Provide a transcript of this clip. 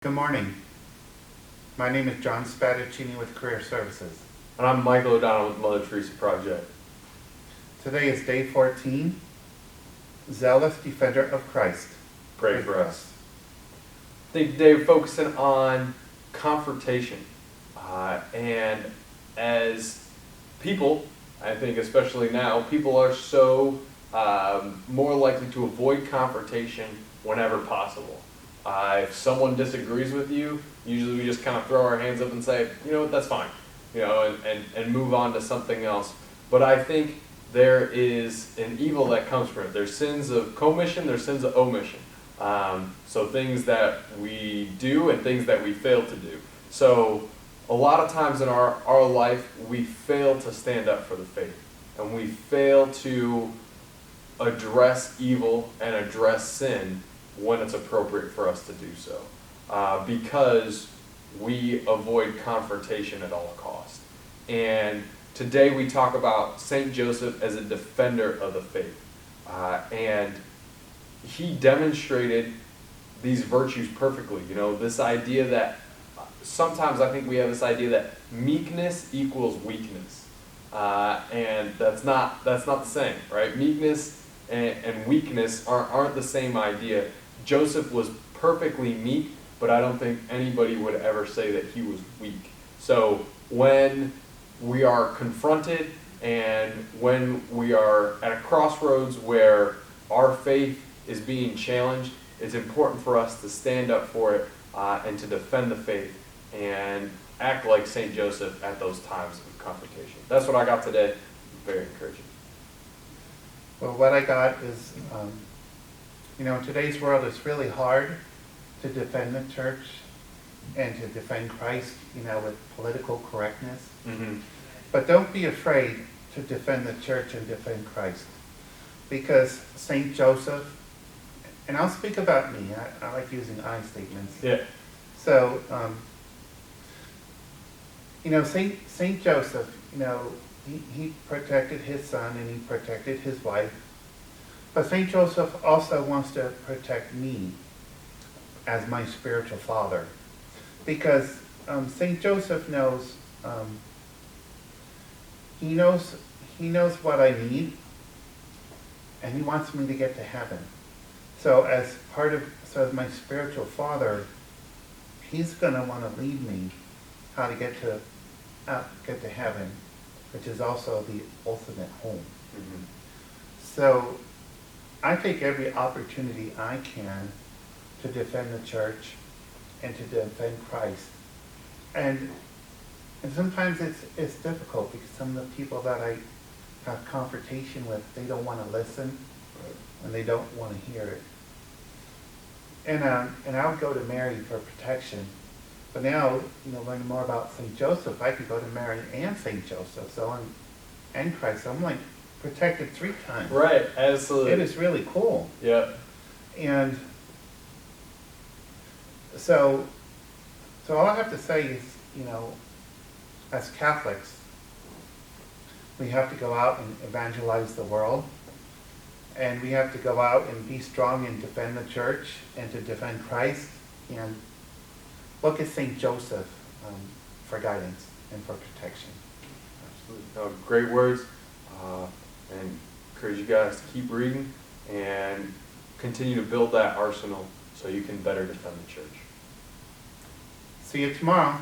Good morning. My name is John Spadaccini with Career Services. And I'm Michael O'Donnell with Mother Teresa Project. Today is day 14, Zealous Defender of Christ. Pray for us. I think today we're focusing on confrontation. And as people, I think especially now, people are so more likely to avoid confrontation whenever possible. If someone disagrees with you, usually we just kind of throw our hands up and say, you know what, that's fine, and move on to something else. But I think there is an evil that comes from it. There's sins of commission, there's sins of omission. So things that we do and things that we fail to do. So a lot of times in our life, we fail to stand up for the faith. And we fail to address evil and address sin when it's appropriate for us to do so, because we avoid confrontation at all costs. And today we talk about Saint Joseph as a defender of the faith, and he demonstrated these virtues perfectly. This idea that sometimes I think we have this idea that meekness equals weakness, and that's not the same, right? Meekness and weakness aren't the same idea. Joseph was perfectly meek, but I don't think anybody would ever say that he was weak. So when we are confronted and when we are at a crossroads where our faith is being challenged, it's important for us to stand up for it and to defend the faith and act like St. Joseph at those times of confrontation. That's what I got today. Very encouraging. Well, what I got is, in today's world, it's really hard to defend the church and to defend Christ, with political correctness. Mm-hmm. But don't be afraid to defend the church and defend Christ. Because St. Joseph, and I'll speak about me, I like using I statements. Yeah. So, Saint Joseph, he protected his son and he protected his wife. But Saint Joseph also wants to protect me as my spiritual father. Because Saint Joseph knows, he knows what I need, and he wants me to get to heaven. So as my spiritual father, he's going to want to lead me how to get to heaven, which is also the ultimate home. Mm-hmm. So I take every opportunity I can to defend the church and to defend Christ. And sometimes it's difficult because some of the people that I have confrontation with, they don't want to listen and they don't want to hear it. And I would go to Mary for protection. But now, learning more about St. Joseph, I could go to Mary and St. Joseph, and Christ. So I'm like protected 3 times. Right, absolutely. It is really cool. Yeah. And so all I have to say is, as Catholics, we have to go out and evangelize the world. And we have to go out and be strong and defend the church and to defend Christ. And look at St. Joseph for guidance and for protection. Absolutely. Great words. And encourage you guys to keep reading and continue to build that arsenal so you can better defend the church. See you tomorrow.